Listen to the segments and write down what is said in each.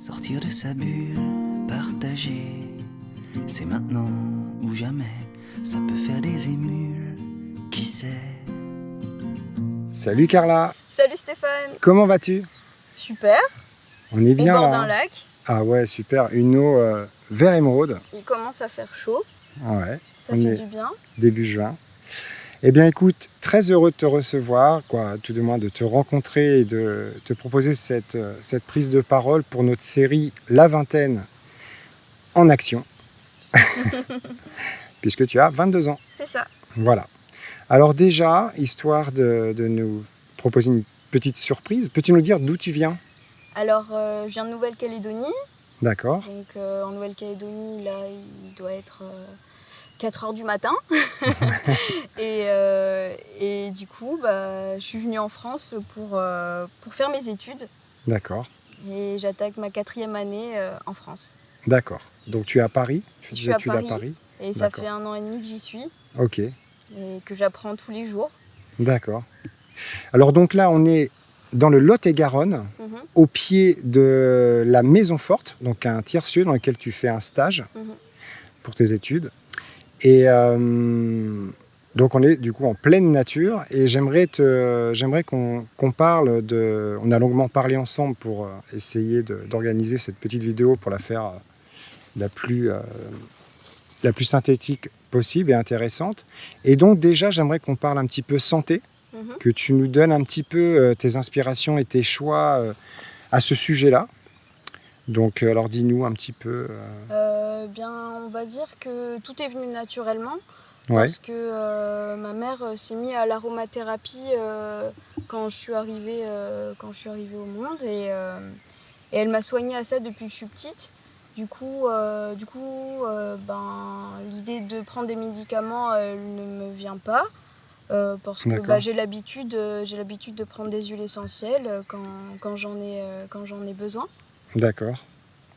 Sortir de sa bulle, partager, c'est maintenant ou jamais, ça peut faire des émules, qui sait. Salut Carla. Salut Stéphane. Comment vas-tu? Super. On est bien au bord là. d'un lac. Ah ouais, super. Une eau vert émeraude. Il commence à faire chaud. Ouais. Ça On fait est du bien. début juin. Eh bien écoute, très heureux de te recevoir, tout de moins de te rencontrer et de te proposer cette prise de parole pour notre série La Vingtaine en action. Puisque tu as 22 ans. C'est ça. Voilà. Alors déjà, histoire de nous proposer une petite surprise, peux-tu nous dire d'où tu viens? Alors, je viens de Nouvelle-Calédonie. D'accord. Donc, en Nouvelle-Calédonie, là, il doit être 4 h du matin. et du coup, je suis venue en France pour faire mes études. D'accord. Et j'attaque ma 4e année en France. D'accord. Donc tu es à Paris? Tu fais Je tes suis à études à Paris? Et ça D'accord. fait 1 an et demi que j'y suis. Ok. Et que j'apprends tous les jours. D'accord. Alors donc là, on est dans le Lot-et-Garonne, au pied de la Maison Forte, donc un tiers-lieu dans lequel tu fais un stage pour tes études. Et donc on est du coup en pleine nature et j'aimerais qu'on parle de... On a longuement parlé ensemble pour essayer d'organiser cette petite vidéo pour la faire la plus synthétique possible et intéressante. Et donc déjà, j'aimerais qu'on parle un petit peu santé, que tu nous donnes un petit peu tes inspirations et tes choix à ce sujet-là. Donc alors dis-nous un petit peu... On va dire que tout est venu naturellement. Ouais. Parce que ma mère s'est mise à l'aromathérapie quand je suis arrivée au monde et elle m'a soignée à ça depuis que je suis petite. Du coup, l'idée de prendre des médicaments, elle ne me vient pas parce que j'ai l'habitude de prendre des huiles essentielles quand j'en ai besoin. D'accord.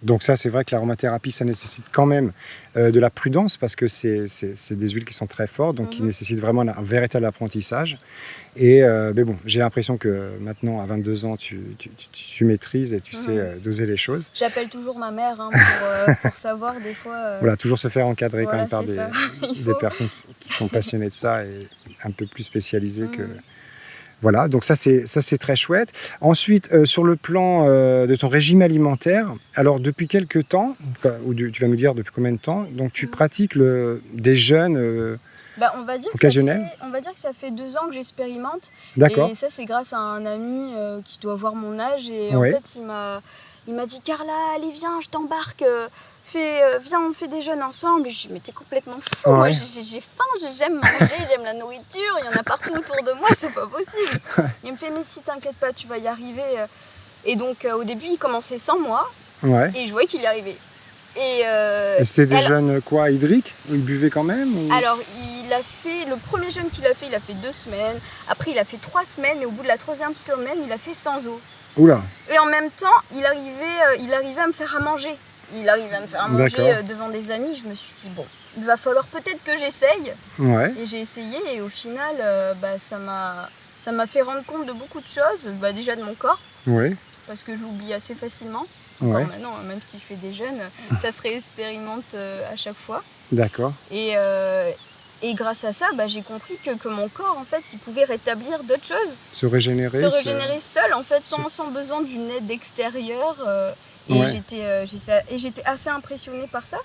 Donc ça, c'est vrai que l'aromathérapie, ça nécessite quand même de la prudence parce que c'est des huiles qui sont très fortes, donc qui nécessitent vraiment un véritable apprentissage. Et mais bon, j'ai l'impression que maintenant, à 22 ans, tu maîtrises et tu sais doser les choses. J'appelle toujours ma mère pour savoir des fois... Voilà, toujours se faire encadrer voilà, quand même par des personnes qui sont passionnées de ça et un peu plus spécialisées que... Voilà, donc ça c'est très chouette. Ensuite, sur le plan de ton régime alimentaire, alors depuis quelques temps, ou tu vas nous dire depuis combien de temps, donc tu pratiques des jeûnes occasionnels? On va dire que ça fait 2 ans que j'expérimente. D'accord. Et ça c'est grâce à un ami qui doit avoir mon âge. Et ouais. En fait il m'a dit « Carla, allez viens, je t'embarque, viens on fait des jeûnes ensemble ». Et je dis « mais t'es complètement fou, moi j'ai faim, j'aime manger, j'aime la nourriture, il y en a partout autour de moi, c'est pas possible ». Il me fait « mais si t'inquiète pas, tu vas y arriver ». Et donc au début il commençait sans moi et je voyais qu'il y arrivait. Et c'était des jeûnes hydriques? Il buvait quand même ou... Alors le premier jeûne qu'il a fait, il a fait 2 semaines, après il a fait 3 semaines et au bout de la 3e semaine il a fait sans eau. Oula. Et en même temps, il arrivait à me faire à manger. Il arrivait à me faire à manger devant des amis. Je me suis dit, bon, il va falloir peut-être que j'essaye. Ouais. Et j'ai essayé et au final, ça m'a fait rendre compte de beaucoup de choses. Déjà de mon corps, parce que je l'oublie assez facilement. Ouais. Maintenant, même si je fais des jeûnes, ça se réexpérimente à chaque fois. D'accord. Et grâce à ça, j'ai compris que mon corps, en fait, il pouvait rétablir d'autres choses. Se régénérer seul, en fait, sans besoin d'une aide extérieure. J'étais assez impressionnée par ça.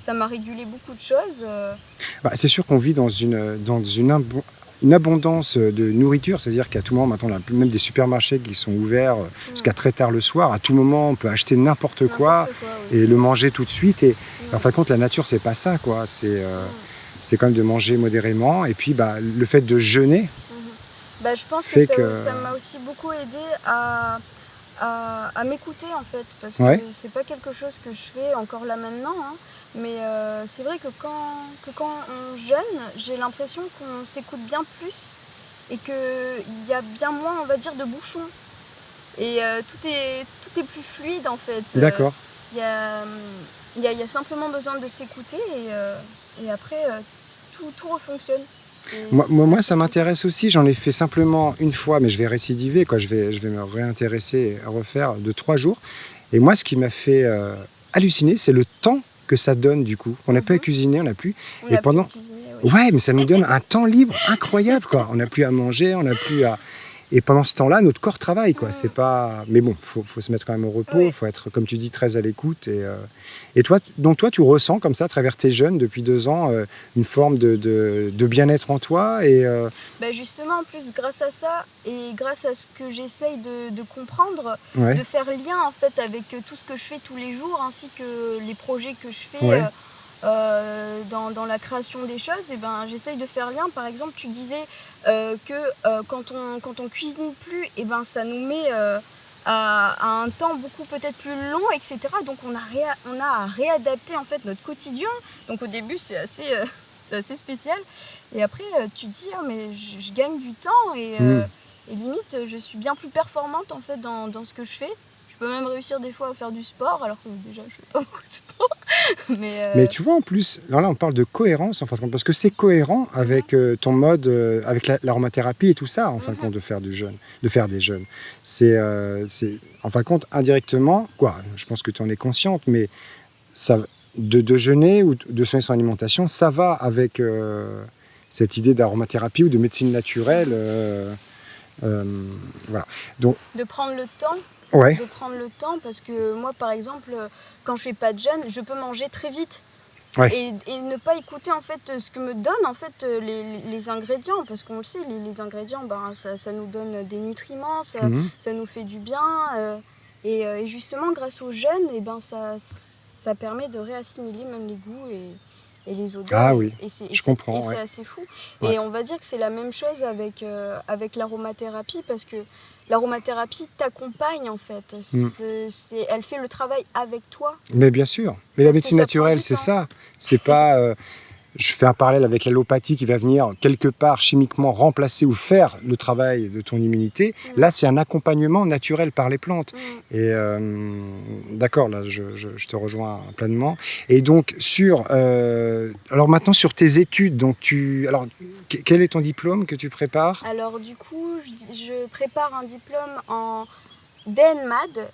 Ça m'a régulé beaucoup de choses. C'est sûr qu'on vit dans une abondance de nourriture, c'est-à-dire qu'à tout moment, maintenant, on a même des supermarchés qui sont ouverts jusqu'à très tard le soir. À tout moment, on peut acheter n'importe quoi et le manger tout de suite. Et en fin de compte, la nature, c'est pas ça, quoi. C'est quand même de manger modérément. Et puis, le fait de jeûner... je pense que ça m'a aussi beaucoup aidé à m'écouter, en fait. Parce que c'est pas quelque chose que je fais encore là maintenant. Mais c'est vrai que quand on jeûne, j'ai l'impression qu'on s'écoute bien plus. Et qu'il y a bien moins, on va dire, de bouchons. Et tout est plus fluide, en fait. D'accord. Il y a simplement besoin de s'écouter et après tout refonctionne. Moi, ça m'intéresse aussi. J'en ai fait simplement une fois, mais je vais récidiver, Je vais me réintéresser et refaire de 3 jours. Et moi, ce qui m'a fait halluciner, c'est le temps que ça donne du coup. On n'a pas à cuisiner, on n'a plus. Et pendant... Ouais, mais ça nous donne un temps libre incroyable, quoi. On n'a plus à manger, on n'a plus à... Et pendant ce temps-là, notre corps travaille, quoi. C'est pas... Mais bon, faut se mettre quand même au repos, il faut être, comme tu dis, très à l'écoute. Et toi, tu ressens comme ça, à travers tes jeunes, depuis 2 ans, une forme de bien-être en toi et justement, en plus, grâce à ça, et grâce à ce que j'essaye de comprendre, de faire lien, en fait, avec tout ce que je fais tous les jours, ainsi que les projets que je fais... dans la création des choses, j'essaye de faire lien. Par exemple, tu disais que quand on cuisine plus, ça nous met à un temps beaucoup peut-être plus long, etc. Donc on a à réadapter en fait notre quotidien. Donc au début c'est assez spécial. Et après tu te dis mais je gagne du temps et limite je suis bien plus performante en fait dans ce que je fais. Je peux même réussir des fois à faire du sport, alors que déjà je fais pas beaucoup de sport. Mais tu vois, en plus, là on parle de cohérence, en fin de compte, parce que c'est cohérent avec ton mode, avec l'aromathérapie et tout ça, en fin de compte, de faire des jeûnes. C'est, en fin de compte, indirectement, je pense que tu en es consciente, mais ça, de jeûner ou de soigner son alimentation, ça va avec cette idée d'aromathérapie ou de médecine naturelle. Voilà. Donc, de prendre le temps. De prendre le temps, parce que moi par exemple quand je fais pas de jeûne, je peux manger très vite et ne pas écouter en fait ce que me donnent en fait les ingrédients, parce qu'on le sait, les ingrédients ça nous donne des nutriments, ça nous fait du bien et justement grâce au jeûne ça permet de réassimiler même les goûts et les odeurs. Je comprends. C'est assez fou. Et on va dire que c'est la même chose avec l'aromathérapie, parce que l'aromathérapie t'accompagne en fait. Elle fait le travail avec toi. Mais bien sûr. Mais la médecine naturelle, c'est ça. C'est pas... je fais un parallèle avec l'allopathie qui va venir quelque part chimiquement remplacer ou faire le travail de ton immunité. Là, c'est un accompagnement naturel par les plantes. Et d'accord, là, je te rejoins pleinement. Et donc, alors maintenant, sur tes études, donc alors, quel est ton diplôme que tu prépares ? Alors, du coup, je prépare un diplôme en DNMAD,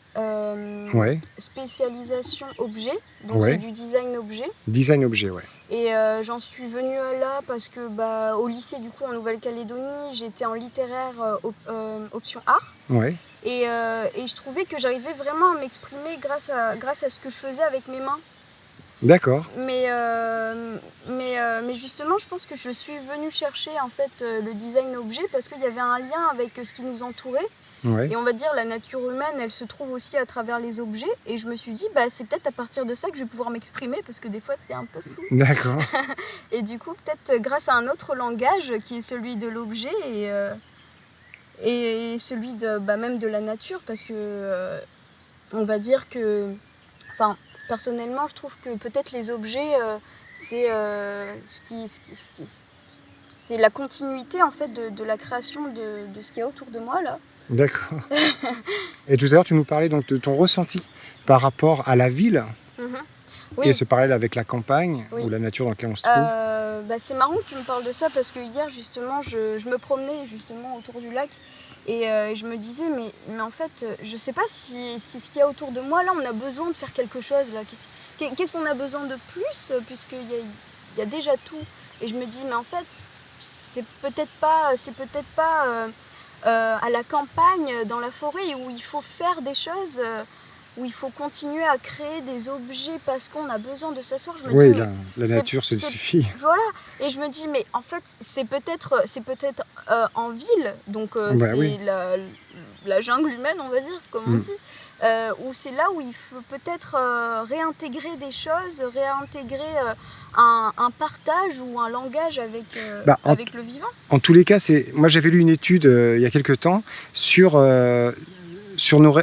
spécialisation objet, donc c'est du design objet. Design objet, Et j'en suis venue là parce que au lycée du coup en Nouvelle-Calédonie, j'étais en littéraire option art. Et je trouvais que j'arrivais vraiment à m'exprimer grâce à ce que je faisais avec mes mains. D'accord. Mais justement, je pense que je suis venue chercher en fait le design objet parce qu'il y avait un lien avec ce qui nous entourait. Et on va dire la nature humaine, elle se trouve aussi à travers les objets. Et je me suis dit, c'est peut-être à partir de ça que je vais pouvoir m'exprimer, parce que des fois c'est un peu flou. D'accord. Et du coup, peut-être grâce à un autre langage qui est celui de l'objet et celui de même de la nature, parce que on va dire que, personnellement, je trouve que peut-être les objets, c'est c'est la continuité en fait de la création de ce qu'il y a autour de moi là. D'accord. Et tout à l'heure, tu nous parlais donc de ton ressenti par rapport à la ville. Et ce parallèle avec la campagne ou la nature dans laquelle on se trouve. C'est marrant que tu me parles de ça, parce que hier justement, je me promenais justement autour du lac et je me disais mais en fait, je sais pas si ce qu'il y a autour de moi là, on a besoin de faire quelque chose là. Qu'est-ce qu'on a besoin de plus, puisqu'il y a déjà tout. Et je me dis mais en fait, c'est peut-être pas à la campagne, dans la forêt, où il faut faire des choses, où il faut continuer à créer des objets parce qu'on a besoin de s'asseoir. La nature se suffit. Voilà, et je me dis, mais en fait, c'est peut-être en ville, donc c'est la jungle humaine, on va dire, comme on dit, où c'est là où il faut peut-être réintégrer des choses, réintégrer un partage ou un langage avec le vivant. En tous les cas, moi j'avais lu une étude il y a quelques temps sur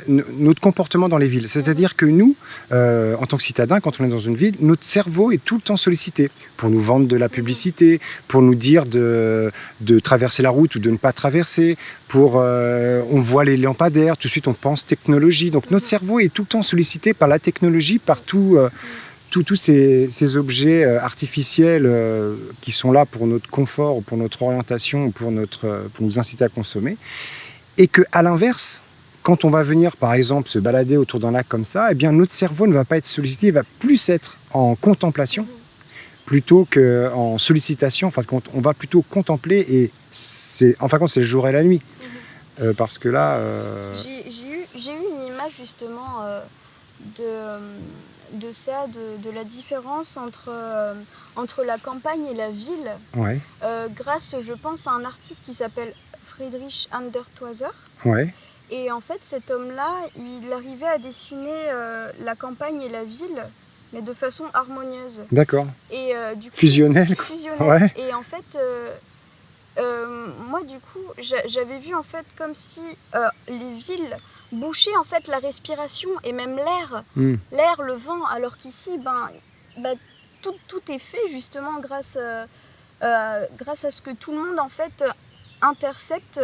notre comportement dans les villes. C'est-à-dire que nous, en tant que citadins, quand on est dans une ville, notre cerveau est tout le temps sollicité pour nous vendre de la publicité, pour nous dire de traverser la route ou de ne pas traverser, on voit les lampadaires, tout de suite on pense technologie. Donc notre cerveau est tout le temps sollicité par la technologie, par tous ces objets artificiels qui sont là pour notre confort, ou pour notre orientation, ou pour nous inciter à consommer. Et qu'à l'inverse, quand on va venir, par exemple, se balader autour d'un lac comme ça, eh bien, notre cerveau ne va pas être sollicité, il va plus être en contemplation plutôt qu'en sollicitation. En fin de compte, on va plutôt contempler et en fin de compte, c'est le jour et la nuit. Parce que là... J'ai eu une image justement de ça, de la différence entre la campagne et la ville, ouais. Grâce, je pense, à un artiste qui s'appelle Friedrich Andertwaser. Ouais. Et en fait, cet homme-là, il arrivait à dessiner la campagne et la ville, mais de façon harmonieuse. D'accord. Et du coup, fusionnel. Ouais. Et en fait, moi, du coup, j'avais vu en fait comme si les villes bouchaient en fait la respiration et même l'air, le vent, alors qu'ici, tout est fait justement grâce à ce que tout le monde en fait intercepte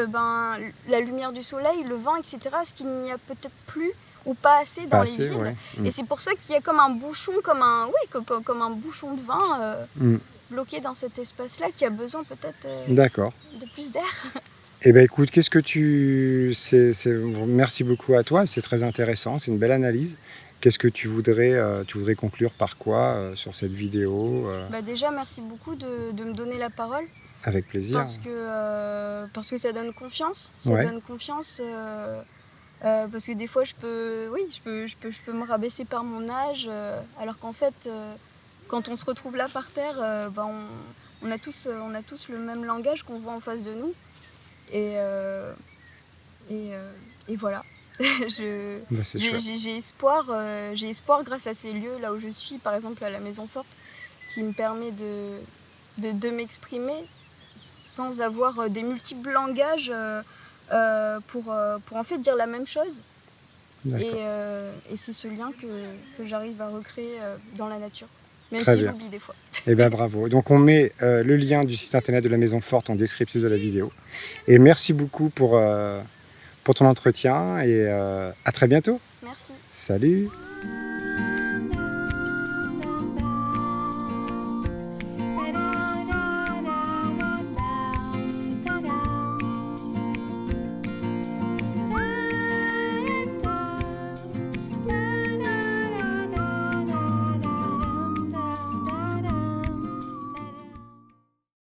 la lumière du soleil, le vent, etc. Ce qu'il n'y a peut-être plus ou pas assez dans les villes. Ouais. Et c'est pour ça qu'il y a comme un bouchon, comme un bouchon de vin bloqué dans cet espace-là qui a besoin peut-être de plus d'air. Eh bien écoute, qu'est-ce que merci beaucoup à toi, c'est très intéressant, c'est une belle analyse. Qu'est-ce que tu voudrais conclure par quoi sur cette vidéo Déjà, merci beaucoup de me donner la parole. Avec plaisir. Parce que ça donne confiance. Ça donne confiance parce que des fois, je peux me rabaisser par mon âge, alors qu'en fait, quand on se retrouve là par terre, on a tous le même langage qu'on voit en face de nous. Et voilà. J'ai espoir grâce à ces lieux là où je suis, par exemple à la Maison Forte, qui me permet de m'exprimer sans avoir des multiples langages pour en fait dire la même chose. Et c'est ce lien que j'arrive à recréer dans la nature. Même si j'oublie des fois. Eh bien bravo. Donc on met le lien du site internet de la Maison Forte en description de la vidéo. Et merci beaucoup pour ton entretien et à très bientôt. Merci. Salut.